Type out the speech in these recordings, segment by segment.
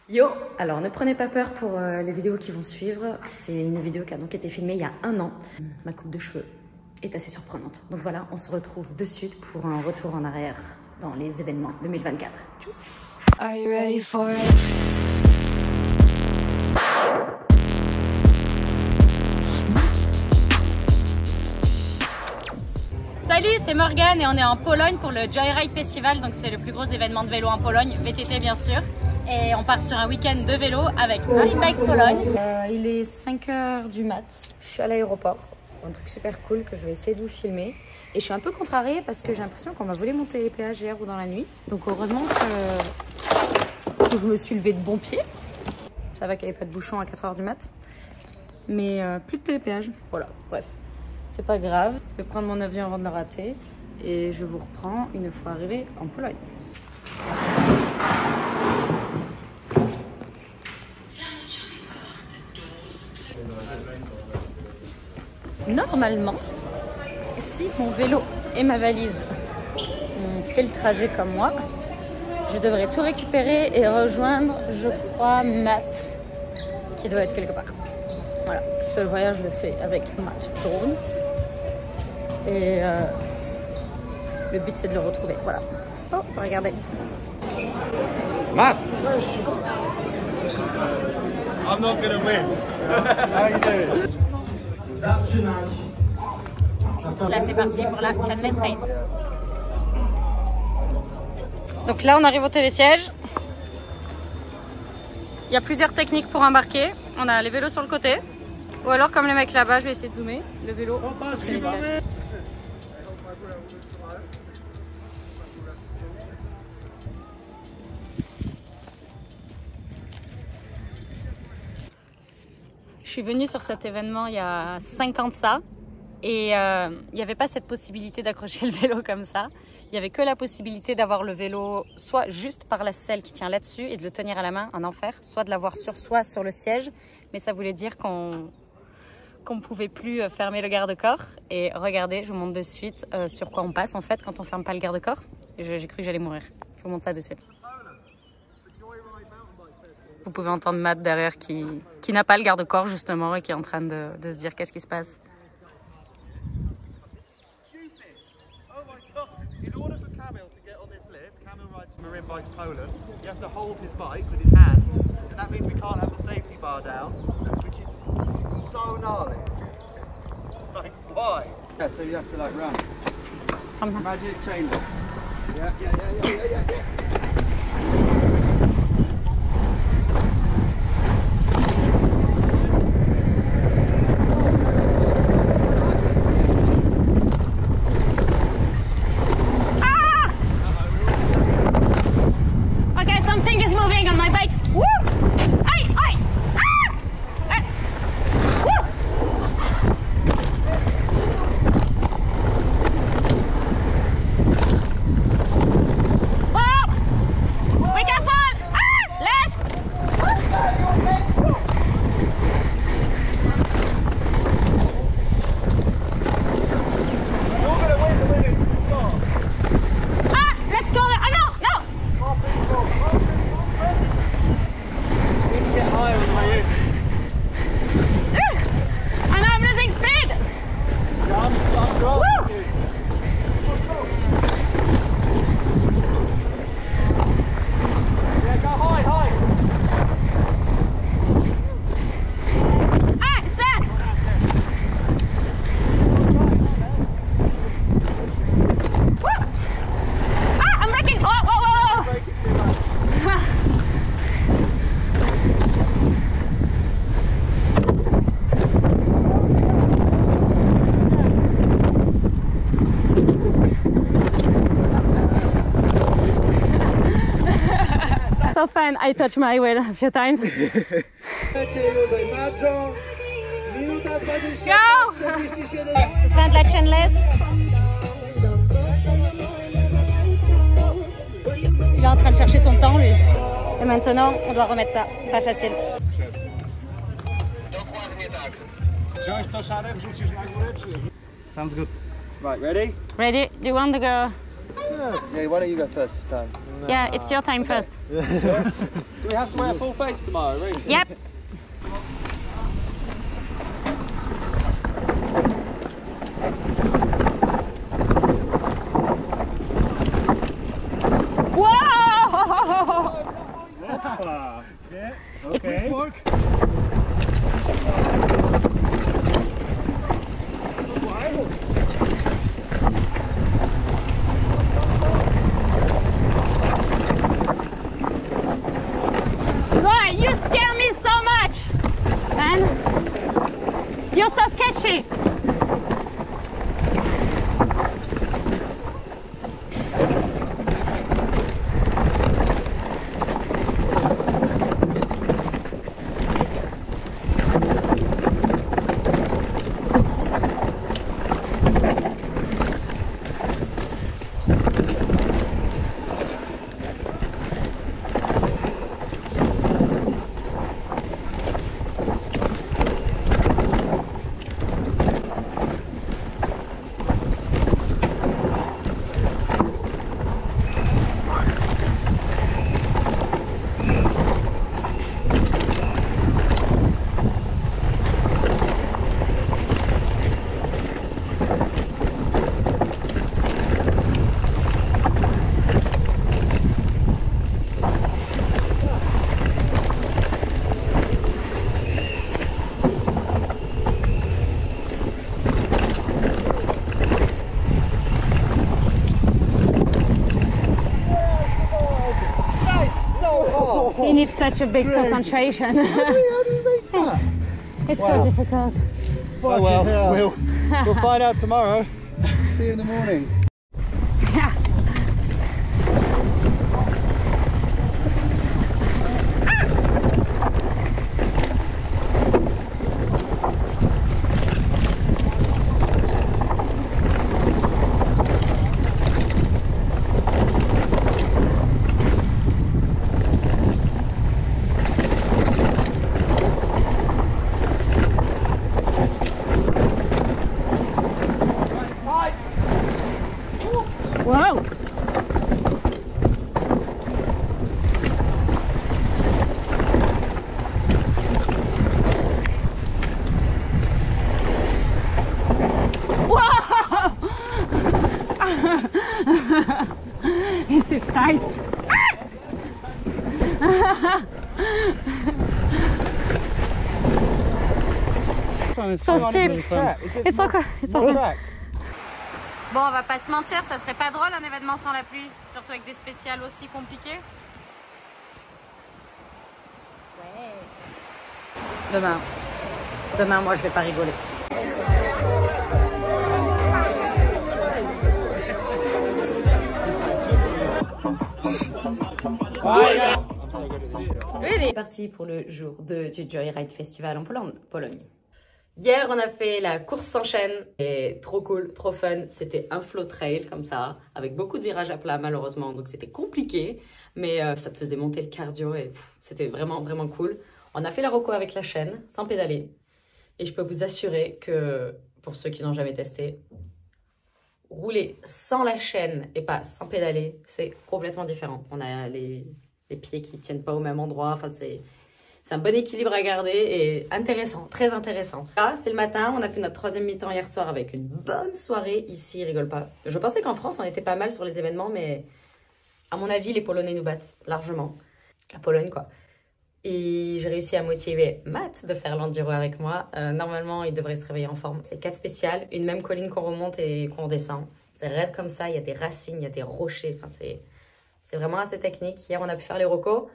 Yo! Alors ne prenez pas peur pour les vidéos qui vont suivre. C'est une vidéo qui a donc été filmée il y a 1 an. Ma coupe de cheveux est assez surprenante. Donc voilà, on se retrouve de suite pour un retour en arrière dans les événements 2024. Tchuss! Are you ready for it? Salut, c'est Morgane et on est en Pologne pour le Joyride Festival, donc c'est le plus gros événement de vélo en Pologne, VTT bien sûr. Et on part sur un week-end de vélo avec Marine Bikes Pologne. Il est 5 h du mat, je suis à l'aéroport, un truc super cool que je vais essayer de vous filmer. Et je suis un peu contrariée parce que j'ai l'impression qu'on m'a volé mon télépéage hier ou dans la nuit. Donc heureusement que je me suis levée de bon pied. Ça va qu'il n'y avait pas de bouchon à 4 h du mat. Mais plus de télépéage, voilà, bref. C'est pas grave, je vais prendre mon avion avant de le rater. Et je vous reprends une fois arrivé en Pologne. Normalement, si mon vélo et ma valise ont fait le trajet comme moi, je devrais tout récupérer et rejoindre, je crois, Matt, qui doit être quelque part. Voilà, ce voyage je le fais avec Matt Jones. Et le but c'est de le retrouver, voilà. Oh, regardez. Matt! I'm not gonna win. How you doing? Là c'est parti pour la Chainless Race. Donc là on arrive au télésiège. Il y a plusieurs techniques pour embarquer. On a les vélos sur le côté. Ou alors comme les mecs là-bas, je vais essayer de zoomer. Le vélo au télésiège. Je suis venue sur cet événement il y a 5 ans de ça. Et il n'y avait pas cette possibilité d'accrocher le vélo comme ça. Il n'y avait que la possibilité d'avoir le vélo soit juste par la selle qui tient là-dessus et de le tenir à la main en enfer, soit de l'avoir sur soi, sur le siège. Mais ça voulait dire qu'on ne pouvait plus fermer le garde-corps. Et regardez, je vous montre de suite sur quoi on passe en fait quand on ne ferme pas le garde-corps. J'ai cru que j'allais mourir. Je vous montre ça de suite. Vous pouvez entendre Matt derrière qui n'a pas le garde-corps justement et qui est en train de se dire qu'est-ce qui se passe. Marine Bikes Poland, he has to hold his bike with his hand, and that means we can't have the safety bar down, which is so gnarly. Like, why? Yeah, so you have to like run. Imagine it's chainless. Yeah. So fun, I touched my wheel a few times. Go! Fin de la chainless. Il est en train de chercher son temps lui. Et maintenant, on doit remettre ça. Pas facile. Wziąć to szare, wrzucisz na górę, czy... Sounds good. Right, ready? Ready? Do you want to go Yeah, why don't you go first this time? Yeah, it's your time first. Do we have to wear a full face tomorrow, really? Yep. Whoa! Yeah. Okay. Right, you scare me so much, man. You're so sketchy. You need such a big concentration. How do you race that? It's so difficult. Oh well, we'll find out tomorrow. See you in the morning. Whoa! This is tight. So steep. It's okay. It's okay. Bon, on va pas se mentir, ça serait pas drôle un événement sans la pluie, surtout avec des spéciales aussi compliquées. Ouais. Demain, moi je vais pas rigoler. C'est parti pour le jour 2 du Joyride Festival en Pologne. Hier, on a fait la course sans chaîne et trop cool, trop fun. C'était un flow trail comme ça, avec beaucoup de virages à plat malheureusement, donc c'était compliqué, mais ça te faisait monter le cardio et c'était vraiment, vraiment cool. On a fait la roco avec la chaîne, sans pédaler, et je peux vous assurer que, pour ceux qui n'ont jamais testé, rouler sans la chaîne et pas sans pédaler, c'est complètement différent. On a les pieds qui ne tiennent pas au même endroit, enfin c'est un bon équilibre à garder et intéressant, très intéressant. Là, c'est le matin, on a fait notre 3e mi-temps hier soir avec une bonne soirée. Ici, ils rigolent pas. Je pensais qu'en France, on était pas mal sur les événements, mais à mon avis, les Polonais nous battent largement. La Pologne, quoi. Et j'ai réussi à motiver Matt de faire l'enduro avec moi. Normalement, il devrait se réveiller en forme. C'est 4 spéciales, une même colline qu'on remonte et qu'on descend. C'est raide comme ça, il y a des racines, il y a des rochers. Enfin, c'est vraiment assez technique. Hier, on a pu faire les rocos.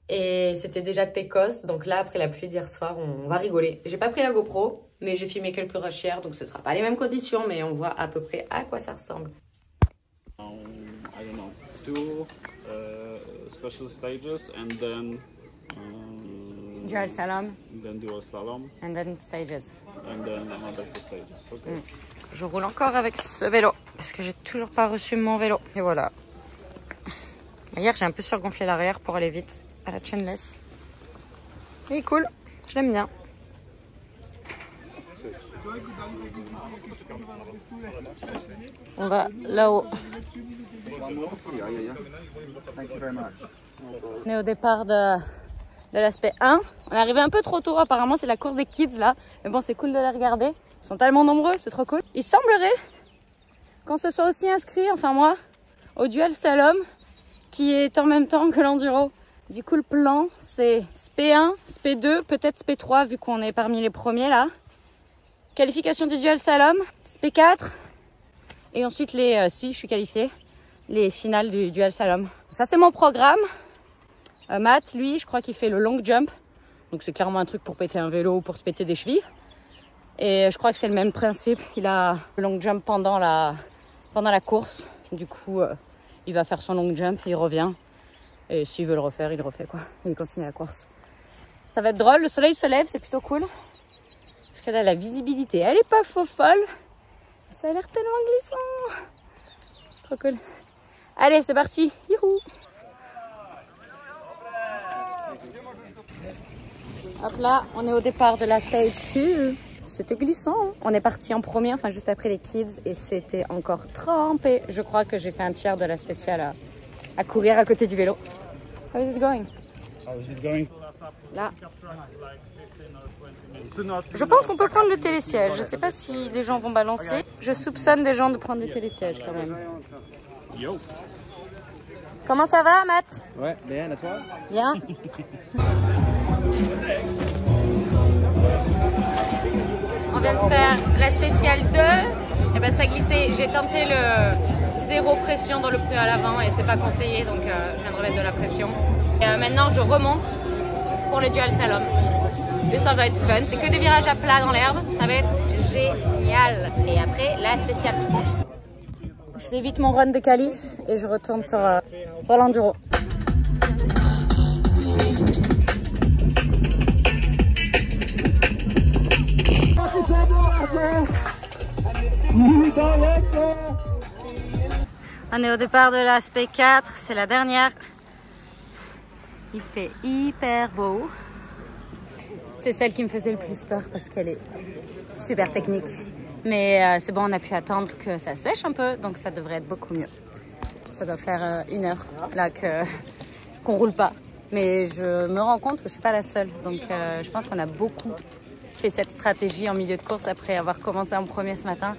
Et c'était déjà Técos, donc là, après la pluie d'hier soir, on va rigoler. J'ai pas pris la GoPro, mais j'ai filmé quelques rushs hier, donc ce sera pas les mêmes conditions, mais on voit à peu près à quoi ça ressemble. I don't know, 2 special stages and then Dual slalom. Then dual slalom. And then stages. And then another 2 stages. Okay. Je roule encore avec ce vélo, parce que j'ai toujours pas reçu mon vélo. Et voilà. Hier, j'ai un peu surgonflé l'arrière pour aller vite à la chainless. Il est cool, je l'aime bien. On va là-haut. On est au départ de l'aspect 1. On est arrivé un peu trop tôt, apparemment c'est la course des kids là. Mais bon, c'est cool de les regarder. Ils sont tellement nombreux, c'est trop cool. Il semblerait qu'on se soit aussi inscrit, enfin moi, au duel slalom qui est en même temps que l'enduro. Du coup le plan c'est SP1, SP2, peut-être SP3 vu qu'on est parmi les premiers là. Qualification du duel slalom, SP4 et ensuite si je suis qualifiée, les finales du duel slalom. Ça c'est mon programme. Matt, lui, je crois qu'il fait le long jump. Donc c'est clairement un truc pour péter un vélo ou pour se péter des chevilles. Et je crois que c'est le même principe. Il a le long jump pendant la course. Du coup, il va faire son long jump, il revient. Et s'il veut le refaire, il le refait quoi. Et il continue la course. Ça va être drôle, le soleil se lève, c'est plutôt cool. Parce que là, la visibilité, elle est pas faux folle. Ça a l'air tellement glissant. Trop cool. Allez, c'est parti. Youhou. Hop là, on est au départ de la stage 2. C'était glissant. On est parti en premier, enfin juste après les kids, et c'était encore trempé. Je crois que j'ai fait un tiers de la spéciale à courir à côté du vélo. How is it going? How is it going? Là. Je pense qu'on peut prendre le télésiège. Je sais pas si les gens vont balancer. Je soupçonne des gens de prendre le télésiège quand même. Yo. Comment ça va, Matt? Ouais, bien, à toi? Bien. On vient de faire la spéciale 2. Et ben ça glissait. J'ai tenté le zéro pression dans le pneu à l'avant et c'est pas conseillé, donc je viens de remettre de la pression. Et maintenant je remonte pour le dual slalom. Et ça va être fun. C'est que des virages à plat dans l'herbe. Ça va être génial. Et après la spéciale 3. Je fais vite mon run de qualif et je retourne sur l'enduro. On est au départ de l'aspect 4, c'est la dernière. Il fait hyper beau. C'est celle qui me faisait le plus peur parce qu'elle est super technique. Mais c'est bon, on a pu attendre que ça sèche un peu, donc ça devrait être beaucoup mieux. Ça doit faire 1 heure là qu'on roule pas. Mais je me rends compte que je suis pas la seule. Donc je pense qu'on a beaucoup fait cette stratégie en milieu de course après avoir commencé en premier ce matin.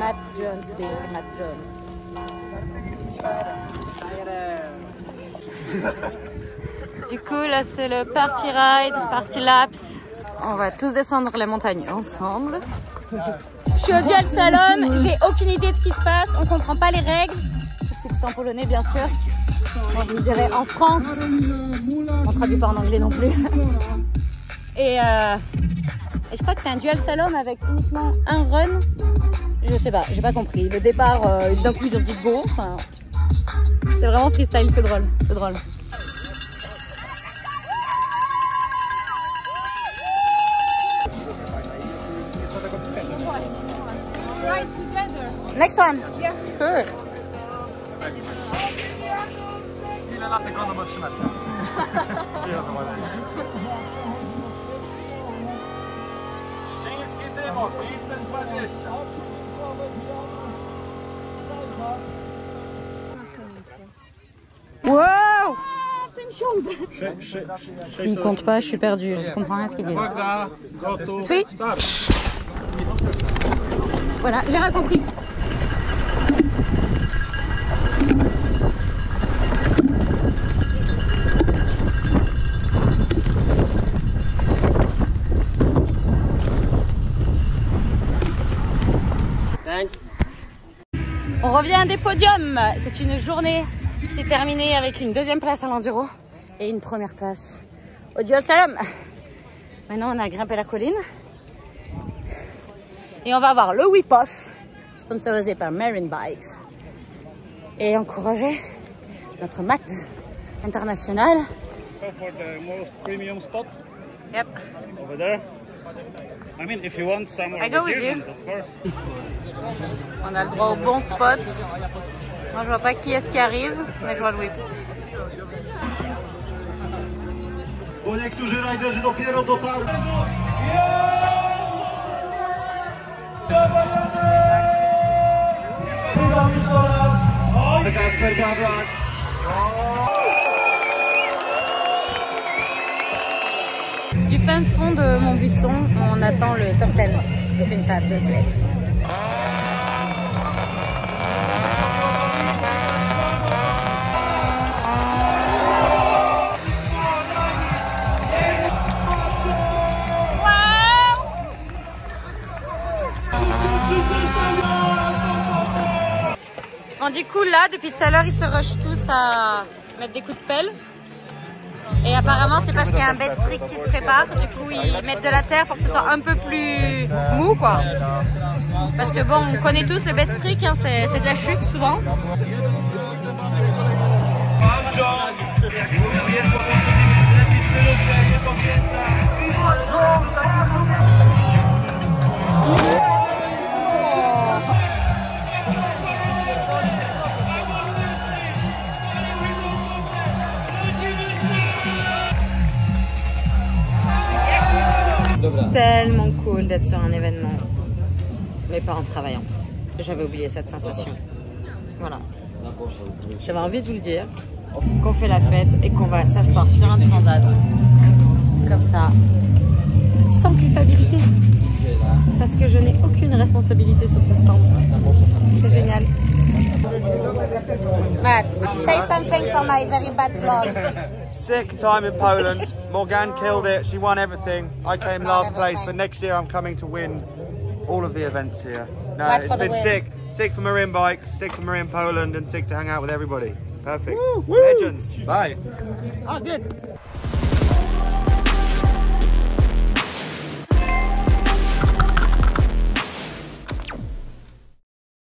Matt Jones, baby, Matt Jones. Du coup, là, c'est le party ride, party laps. On va tous descendre les montagnes ensemble. Je suis au dual slalom, j'ai aucune idée de ce qui se passe, on comprend pas les règles. C'est en polonais, bien sûr. Bon, je dirais en France. On traduit pas en anglais non plus. Et je crois que c'est un dual slalom avec uniquement un run. Je sais pas, j'ai pas compris. Le départ, d'un coup, ils ont dit go. Enfin, c'est vraiment freestyle, c'est drôle. C'est drôle. Next one. Yeah. Sure. Ile lat ekonom otrzymacie? Szczeciński Dymok, 520. Wow! S'ils ne comptent pas, je suis perdue. Je comprends rien à ce qu'ils disent. Oui. Voilà, j'ai rien compris. Thanks. On revient des podiums. C'est une journée qui s'est terminée avec une 2e place à l'enduro et une 1re place au dual slalom. Maintenant, on a grimpé la colline et on va voir le whip-off sponsorisé par Marine Bikes et encourager notre Matt international. For the most premium spot. Yep. Over there. I mean, if you want somewhere I go with here, you. then of course. On a le droit au bon spot. Moi je vois pas qui est-ce qui arrive, mais je vois le whip. Bo niektórzy rajderzy dopiero dotarli. Du fin fond de Montbuisson, on attend le top 10. Je filme ça de suite. Bon, du coup là, depuis tout à l'heure, ils se rushent tous à mettre des coups de pelle. Et apparemment, c'est parce qu'il y a un best trick qui se prépare. Du coup, ils mettent de la terre pour que ce soit un peu plus mou, quoi. Parce que bon, on connaît tous le best trick, hein, c'est de la chute souvent. Tellement cool d'être sur un événement, mais pas en travaillant. J'avais oublié cette sensation. Voilà. J'avais envie de vous le dire, qu'on fait la fête et qu'on va s'asseoir sur un transat, comme ça, sans culpabilité. Parce que je n'ai aucune responsabilité sur ce stand. C'est génial. Matt, say something for my very bad vlog. Sick time in Poland. Morgane killed it. She won everything. I came last place, but next year I'm coming to win all of the events here. No, it's been sick. Sick for Marine Bikes, sick for Marine Poland, and sick to hang out with everybody. Perfect. Woo, woo. Legends. Bye. Oh, good.